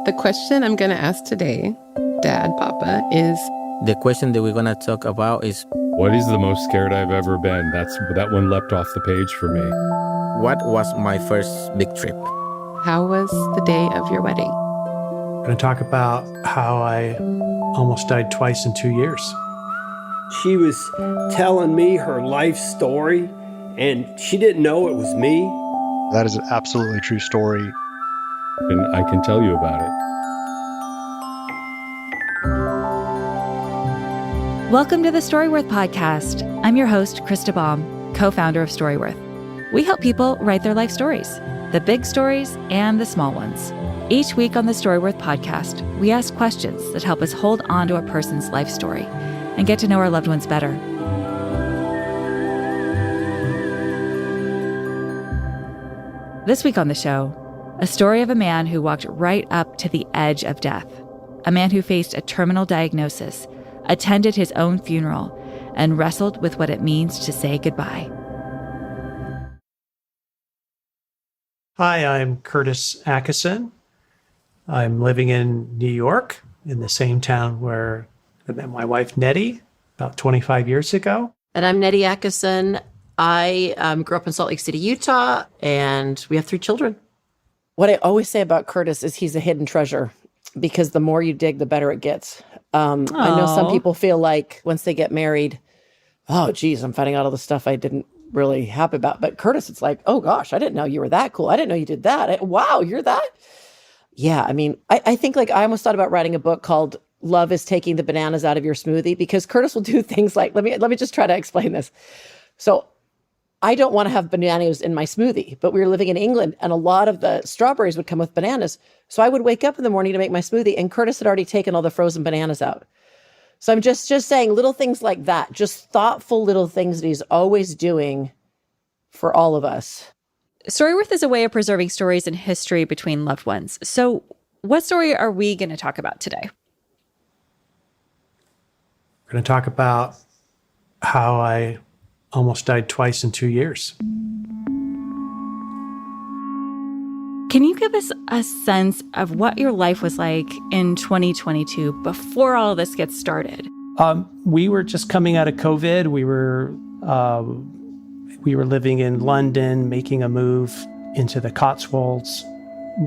The question I'm going to ask today, Dad, Papa, is... The question that we're going to talk about is... What is the most scared I've ever been? That one leapt off the page for me. What was my first big trip? How was the day of your wedding? I'm going to talk about how I almost died twice in 2 years. She was telling me her life story, and she didn't know it was me. That is an absolutely true story. And I can tell you about it. Welcome to the Storyworth podcast. I'm your host, Krista Baum, co-founder of Storyworth. We help people write their life stories, the big stories and the small ones. Each week on the Storyworth podcast, we ask questions that help us hold on to a person's life story and get to know our loved ones better. This week on the show, a story of a man who walked right up to the edge of death, a man who faced a terminal diagnosis, attended his own funeral, and wrestled with what it means to say goodbye. Hi, I'm Curtis Atkinson. I'm living in New York, in the same town where I met my wife, Nettie, about 25 years ago. And I'm Nettie Atkinson. I grew up in Salt Lake City, Utah, and we have 3 children. What I always say about Curtis is he's a hidden treasure, because the more you dig, the better it gets. I know some people feel like once they get married, oh, geez, I'm finding out all the stuff I didn't really happy about. But Curtis, it's like, oh, gosh, I didn't know you were that cool. I didn't know you did that. Wow, you're that? Yeah, I mean, I think like I almost thought about writing a book called Love is Taking the Bananas Out of Your Smoothie, because Curtis will do things like, let me just try to explain this. So I don't want to have bananas in my smoothie, but we were living in England and a lot of the strawberries would come with bananas. So I would wake up in the morning to make my smoothie and Curtis had already taken all the frozen bananas out. So I'm just saying little things like that, just thoughtful little things that he's always doing for all of us. Storyworth is a way of preserving stories and history between loved ones. So what story are we going to talk about today? We're going to talk about how I almost died twice in 2 years. Can you give us a sense of what your life was like in 2022 before all of this gets started? We were just coming out of COVID. We were living in London, making a move into the Cotswolds,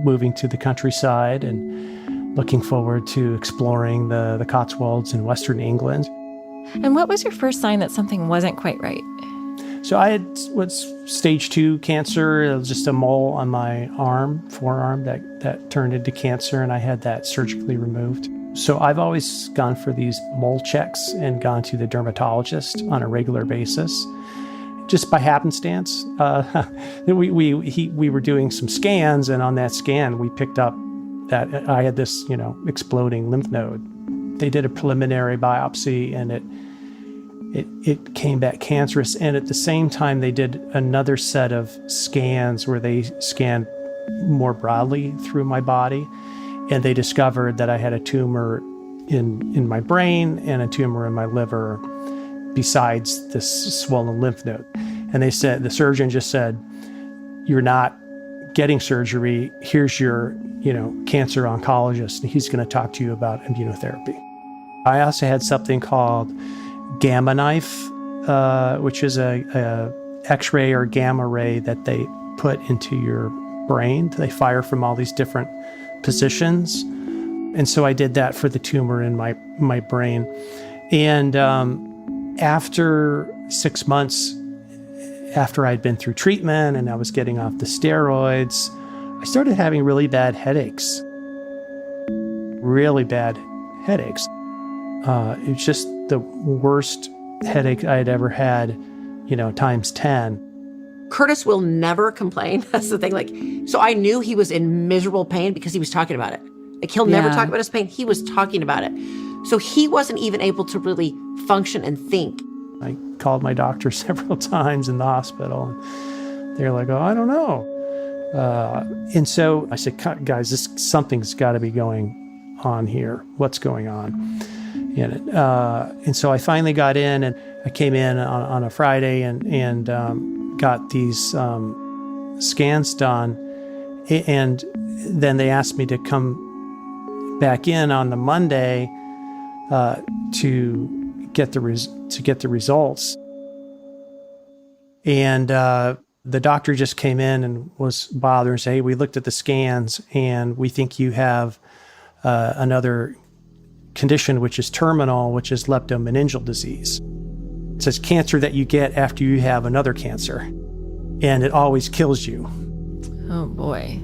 moving to the countryside and looking forward to exploring the Cotswolds in Western England. And what was your first sign that something wasn't quite right? So I had stage 2 cancer. It was just a mole on my forearm that turned into cancer, and I had that surgically removed. So I've always gone for these mole checks and gone to the dermatologist on a regular basis. Just by happenstance, we were doing some scans, and on that scan, we picked up that I had this, exploding lymph node. They did a preliminary biopsy, and it came back cancerous. And at the same time, they did another set of scans where they scanned more broadly through my body, and they discovered that I had a tumor in my brain and a tumor in my liver, besides this swollen lymph node. And they said, the surgeon just said, "You're not getting surgery. Here's your, cancer oncologist, and he's going to talk to you about immunotherapy." I also had something called gamma knife, which is a X-ray or gamma ray that they put into your brain. They fire from all these different positions. And so I did that for the tumor in my brain. And after 6 months, after I'd been through treatment and I was getting off the steroids, I started having really bad headaches. Really bad headaches. It was just the worst headache I had ever had, times 10. Curtis will never complain. That's the thing. So I knew he was in miserable pain because he was talking about it. He'll never talk about his pain. He was talking about it. So he wasn't even able to really function and think. I called my doctor several times in the hospital. And they're like, "Oh, I don't know." And so I said, "Guys, something's got to be going on here. What's going on?" And so I finally got in, and I came in on a Friday and got these scans done. And then they asked me to come back in on the Monday to get the results. And the doctor just came in and was bothered and said, "Hey, we looked at the scans and we think you have another condition which is terminal, which is leptomeningeal disease. It says cancer that you get after you have another cancer, and it always kills you." Oh, boy.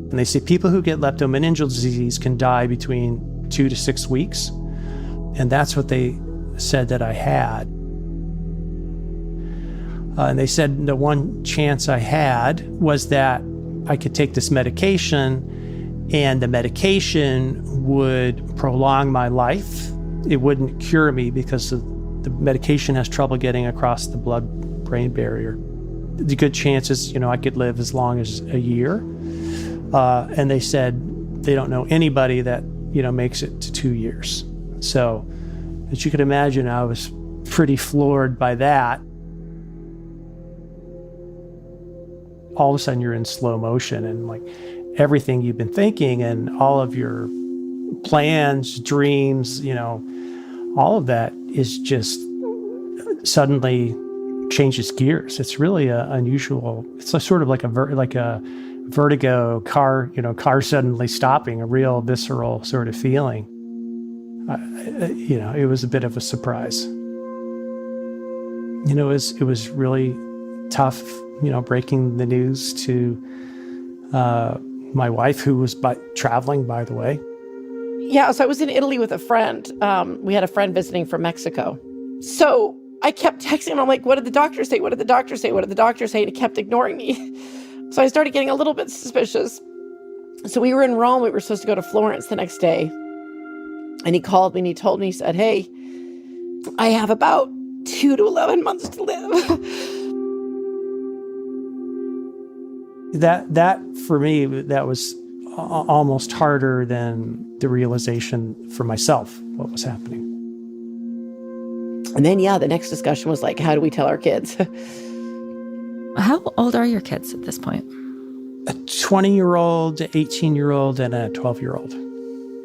And they say people who get leptomeningeal disease can die between 2 to 6 weeks. And that's what they said that I had. And they said the one chance I had was that I could take this medication, and the medication would prolong my life. It wouldn't cure me because the medication has trouble getting across the blood-brain barrier. The good chances, I could live as long as a year. And they said they don't know anybody that, makes it to 2 years. So, as you could imagine, I was pretty floored by that. All of a sudden you're in slow motion, and like everything you've been thinking and all of your plans, dreams, all of that is just suddenly changes gears. It's really unusual. It's sort of like a vertigo car, car suddenly stopping, a real visceral sort of feeling. It was a bit of a surprise. It was really tough, breaking the news to my wife, who was traveling, by the way. Yeah, so I was in Italy with a friend. We had a friend visiting from Mexico. So I kept texting him. I'm like, "What did the doctor say? What did the doctor say? What did the doctor say?" And he kept ignoring me. So I started getting a little bit suspicious. So we were in Rome. We were supposed to go to Florence the next day. And he called me and he told me, he said, "Hey, I have about 2 to 11 months to live." That for me, that was almost harder than the realization for myself what was happening. And then, the next discussion was like, how do we tell our kids? How old are your kids at this point? A 20-year-old, 18-year-old, and a 12-year-old.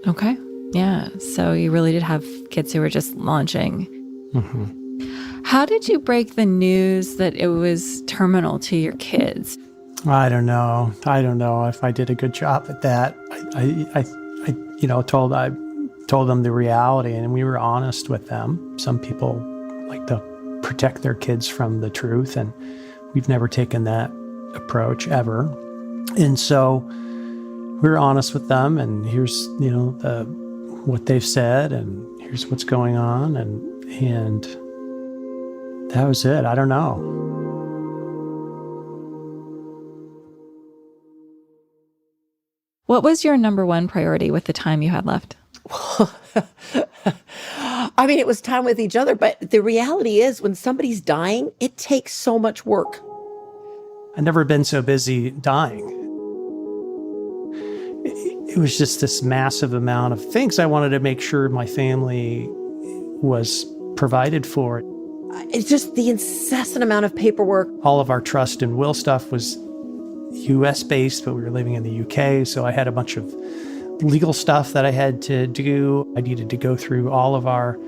Okay. Yeah. So you really did have kids who were just launching. Mm-hmm. How did you break the news that it was terminal to your kids? I don't know if I did a good job at that. I told them the reality, and we were honest with them. Some people like to protect their kids from the truth, and we've never taken that approach ever. And so we were honest with them, and here's what they've said, and here's what's going on, and that was it. I don't know. What was your number one priority with the time you had left? I mean, it was time with each other, but the reality is when somebody's dying, it takes so much work. I've never been so busy dying. It was just this massive amount of things. I wanted to make sure my family was provided for. It's just the incessant amount of paperwork. All of our trust and will stuff was US based, but we were living in the UK. So I had a bunch of legal stuff that I had to do. I needed to go through all of our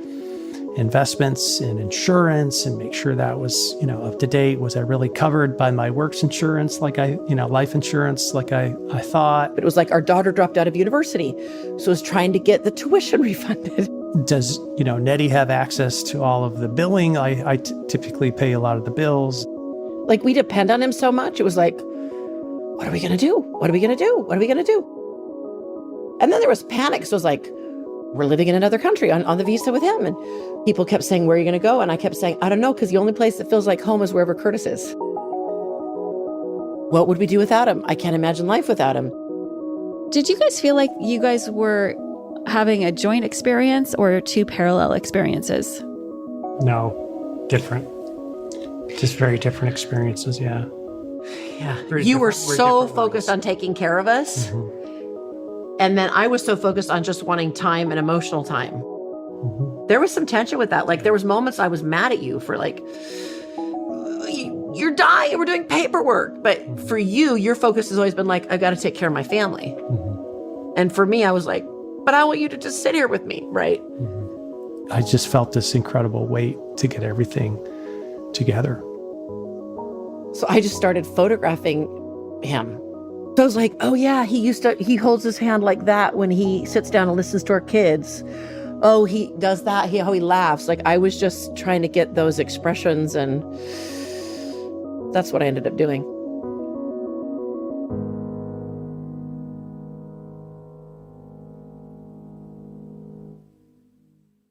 investments and insurance and make sure that was, up to date. Was I really covered by my works insurance, life insurance, like I thought? It was like our daughter dropped out of university, so I was trying to get the tuition refunded. Does, Nettie have access to all of the billing? I typically pay a lot of the bills. Like, we depend on him so much. It was like, what are we going to do? What are we going to do? What are we going to do? And then there was panic. So it was like, we're living in another country on the visa with him. And people kept saying, where are you going to go? And I kept saying, I don't know, because the only place that feels like home is wherever Curtis is. What would we do without him? I can't imagine life without him. Did you guys feel like you guys were having a joint experience or two parallel experiences? No, different. Just very different experiences, yeah. Yeah. Very You were different- so different focused ways. on taking care of us. Mhm. And then I was so focused on just wanting time and emotional time. Mhm. There was some tension with that. Like, there was moments I was mad at you for like, you're dying. We're doing paperwork. But for you, your focus has always been like, I've got to take care of my family. And for me, I was like, but I want you to just sit here with me, right? I just felt this incredible weight to get everything together. So I just started photographing him. So I was like, oh yeah, he holds his hand like that when he sits down and listens to our kids. Oh, he does that, how he laughs. Like, I was just trying to get those expressions, and that's what I ended up doing.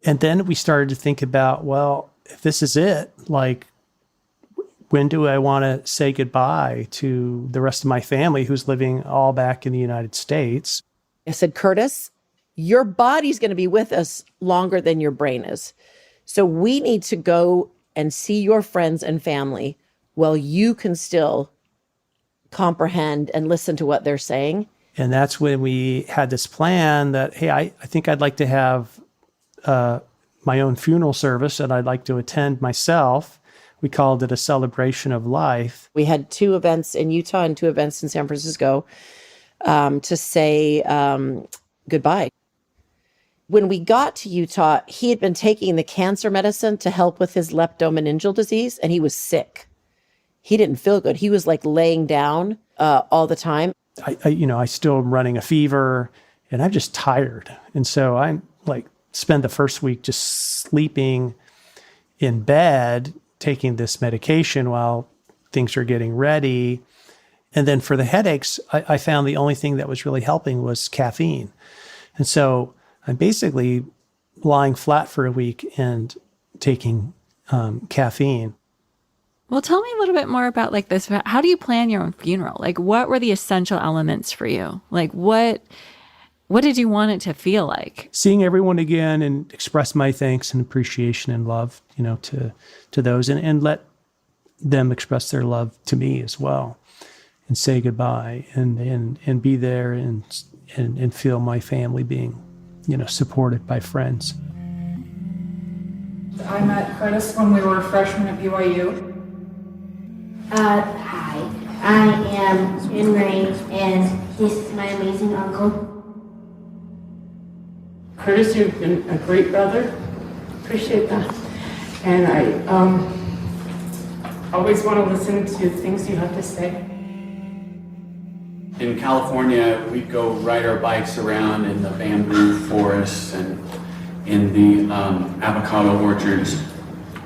And then we started to think about, well, if this is it, like, when do I want to say goodbye to the rest of my family who's living all back in the United States? I said, Curtis, your body's going to be with us longer than your brain is. So we need to go and see your friends and family while you can still comprehend and listen to what they're saying. And that's when we had this plan that, hey, I think I'd like to have my own funeral service, and I'd like to attend myself. We called it a celebration of life. We had 2 events in Utah and 2 events in San Francisco to say goodbye. When we got to Utah, he had been taking the cancer medicine to help with his leptomeningeal disease, and he was sick. He didn't feel good. He was like laying down all the time. I still am running a fever, and I'm just tired. And so I'm like, spend the first week just sleeping in bed, taking this medication while things are getting ready. And then for the headaches, I found the only thing that was really helping was caffeine. And so I'm basically lying flat for a week and taking caffeine. Well, tell me a little bit more about like this. How do you plan your own funeral? Like, what were the essential elements for you? Like, what did you want it to feel like? Seeing everyone again and express my thanks and appreciation and love, to those, and let them express their love to me as well, and say goodbye, and be there and feel my family being, supported by friends. I met Curtis when we were freshmen at BYU. Hi, I am Henry, and he's my amazing uncle. Curtis, you've been a great brother. Appreciate that. And I always want to listen to things you have to say. In California, we'd go ride our bikes around in the bamboo forests and in the avocado orchards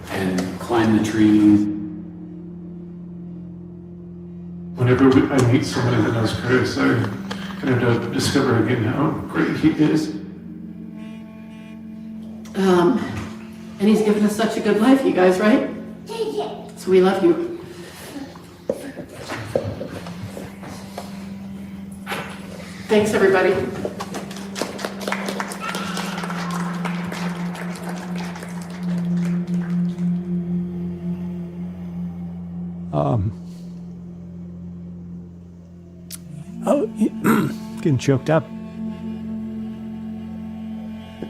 and climb the trees. Whenever I meet somebody that knows Curtis, I kind of discover again how great he is. And he's given us such a good life, you guys, right? So we love you. Thanks, everybody. Getting choked up.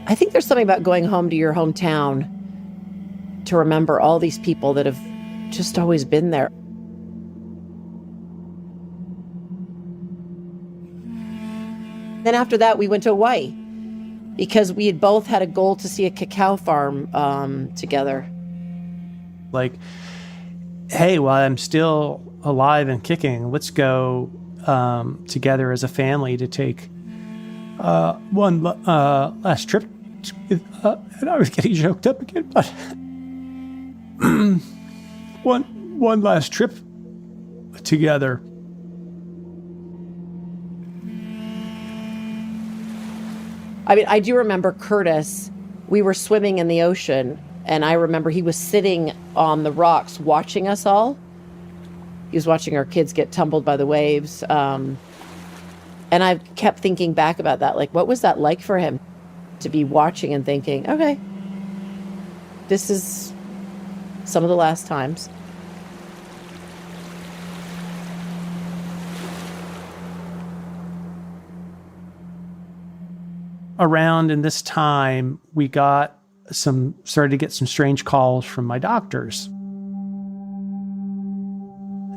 I think there's something about going home to your hometown to remember all these people that have just always been there. Then after that, we went to Hawaii because we had both had a goal to see a cacao farm together. Like, hey, while I'm still alive and kicking, let's go together as a family to take one last trip. And I was getting choked up again, but one last trip together. I mean, I do remember Curtis. We were swimming in the ocean, and I remember he was sitting on the rocks watching us all. He was watching our kids get tumbled by the waves. And I kept thinking back about that. Like, what was that like for him to be watching and thinking, okay, this is some of the last times. Around in this time, we started to get some strange calls from my doctors.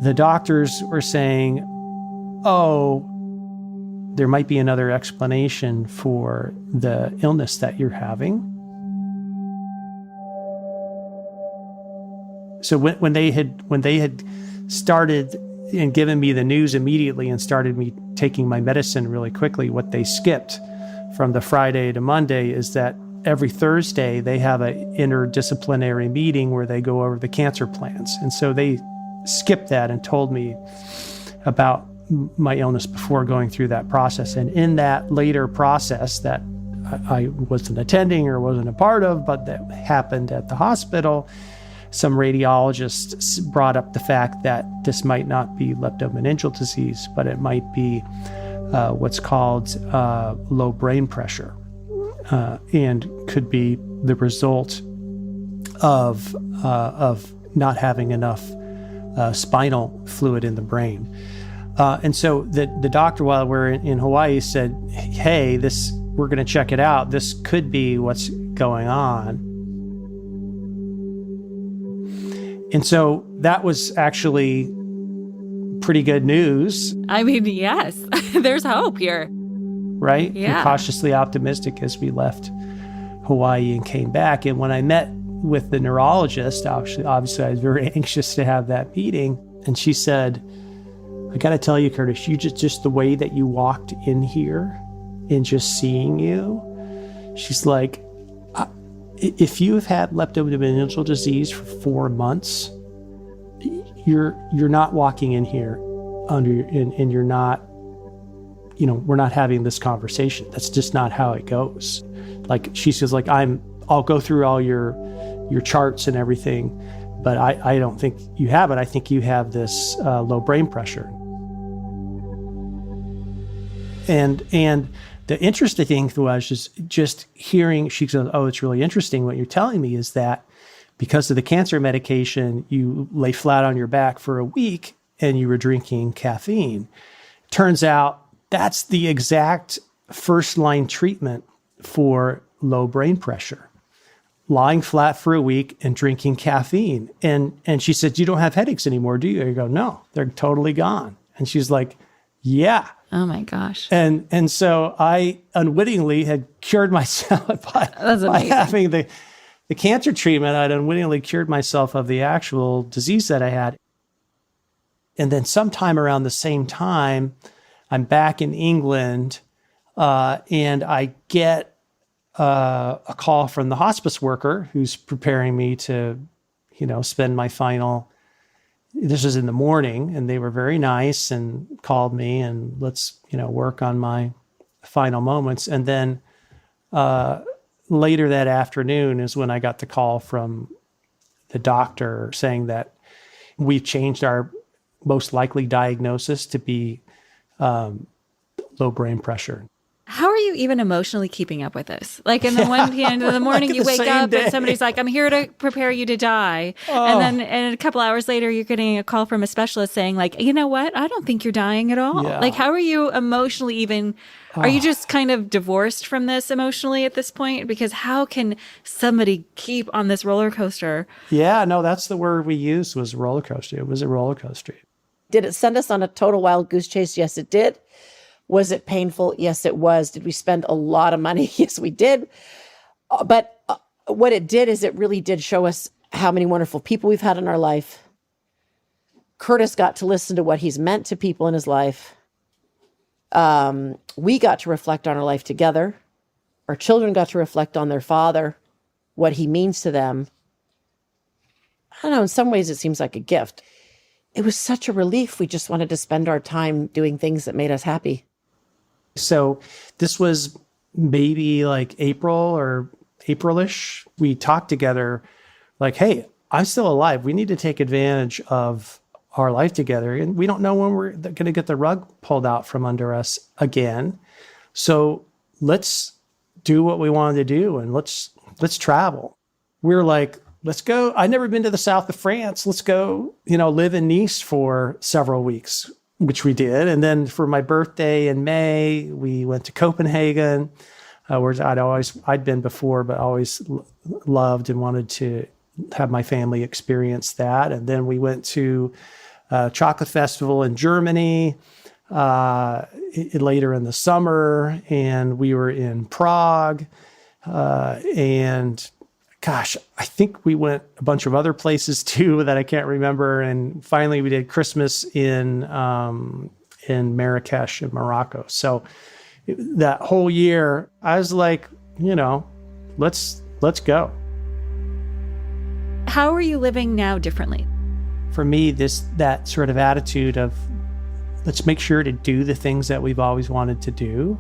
the doctors were saying, oh, there might be another explanation for the illness that you're having. So when they had started and given me the news immediately and started me taking my medicine really quickly, what they skipped from the Friday to Monday is that every Thursday they have an interdisciplinary meeting where they go over the cancer plans. And so they skipped that and told me about my illness before going through that process. And in that later process that I wasn't attending or wasn't a part of, but that happened at the hospital, some radiologists brought up the fact that this might not be leptomeningeal disease, but it might be what's called low brain pressure, and could be the result of not having enough spinal fluid in the brain. And so the doctor, while we're in Hawaii, said, "Hey, we're going to check it out. This could be what's going on." And so that was actually pretty good news. I mean, yes, there's hope here. Right? Yeah. We're cautiously optimistic as we left Hawaii and came back. And when I met with the neurologist, obviously I was very anxious to have that meeting. And she said, "I got to tell you, Curtis, you just the way that you walked in here and just seeing you," she's like, if you have had leptomeningeal disease for 4 months, you're not walking in here and you're not, we're not having this conversation. That's just not how it goes. Like, she says, like, I'll go through all your charts and everything, but I don't think you have it. I think you have this low brain pressure. And the interesting thing was just hearing, she said, "Oh, it's really interesting. What you're telling me is that because of the cancer medication, you lay flat on your back for a week and you were drinking caffeine. Turns out that's the exact first line treatment for low brain pressure. Lying flat for a week and drinking caffeine." And she said, "You don't have headaches anymore, do you?" I go, "No, they're totally gone." And she's like, "Yeah." Oh my gosh. And so I unwittingly had cured myself by having the cancer treatment. I'd unwittingly cured myself of the actual disease that I had. And then sometime around the same time, I'm back in England, and I get a call from the hospice worker who's preparing me to, spend my final. This was in the morning, and they were very nice and called me and let's, work on my final moments. And then later that afternoon is when I got the call from the doctor saying that we've changed our most likely diagnosis to be low brain pressure. How are you even emotionally keeping up with this? Like in the 1 p.m. in the morning, you wake up and somebody's like, "I'm here to prepare you to die." Oh. And then a couple hours later, you're getting a call from a specialist saying like, "You know what? I don't think you're dying at all." Yeah. Like, how are you emotionally even, are you just kind of divorced from this emotionally at this point? Because how can somebody keep on this roller coaster? Yeah, no, that's the word we used, was roller coaster. It was a roller coaster. Did it send us on a total wild goose chase? Yes, it did. Was it painful? Yes, it was. Did we spend a lot of money? Yes, we did. But what it did is it really did show us how many wonderful people we've had in our life. Curtis got to listen to what he's meant to people in his life. We got to reflect on our life together. Our children got to reflect on their father, what he means to them. I don't know, in some ways it seems like a gift. It was such a relief. We just wanted to spend our time doing things that made us happy. So this was maybe like April-ish. We talked together like, "Hey, I'm still alive. We need to take advantage of our life together. And we don't know when we're going to get the rug pulled out from under us again. So let's do what we wanted to do and let's travel." We were like, "Let's go. I've never been to the south of France. Let's go, live in Nice for several weeks," which we did. And then for my birthday in May, we went to Copenhagen, where I'd been before, but always loved and wanted to have my family experience that. And then we went to chocolate festival in Germany later in the summer, and we were in Prague. And gosh, I think we went a bunch of other places too that I can't remember. And finally, we did Christmas in Marrakesh in Morocco. So that whole year, I was like, let's go. How are you living now differently? For me, that sort of attitude of let's make sure to do the things that we've always wanted to do.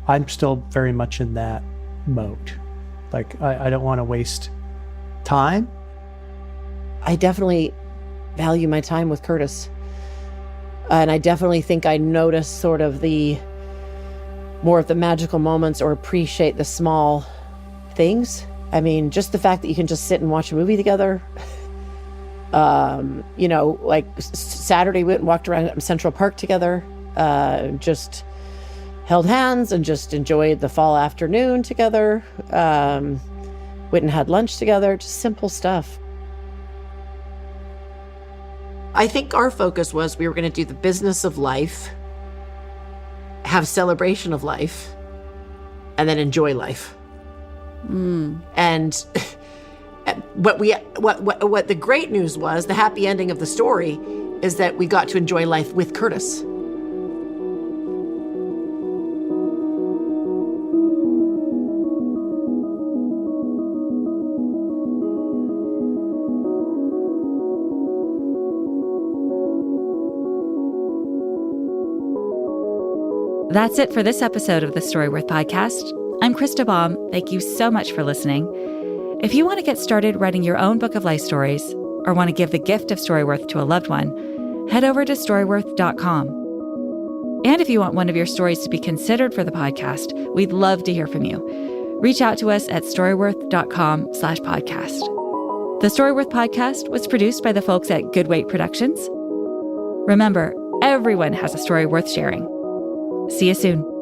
I'm still very much in that mode. Like, I don't want to waste time. I definitely value my time with Curtis. And I definitely think I notice sort of more of the magical moments or appreciate the small things. I mean, just the fact that you can just sit and watch a movie together. Like Saturday, we went and walked around Central Park together, just held hands and just enjoyed the fall afternoon together. Went and had lunch together, just simple stuff. I think our focus was we were going to do the business of life, have celebration of life, and then enjoy life. And what the great news was, the happy ending of the story, is that we got to enjoy life with Curtis. That's it for this episode of the Storyworth podcast. I'm Krista Baum. Thank you so much for listening. If you want to get started writing your own book of life stories or want to give the gift of Storyworth to a loved one, head over to storyworth.com. And if you want one of your stories to be considered for the podcast, we'd love to hear from you. Reach out to us at storyworth.com/podcast. The Storyworth podcast was produced by the folks at Good Weight Productions. Remember, everyone has a story worth sharing. See you soon.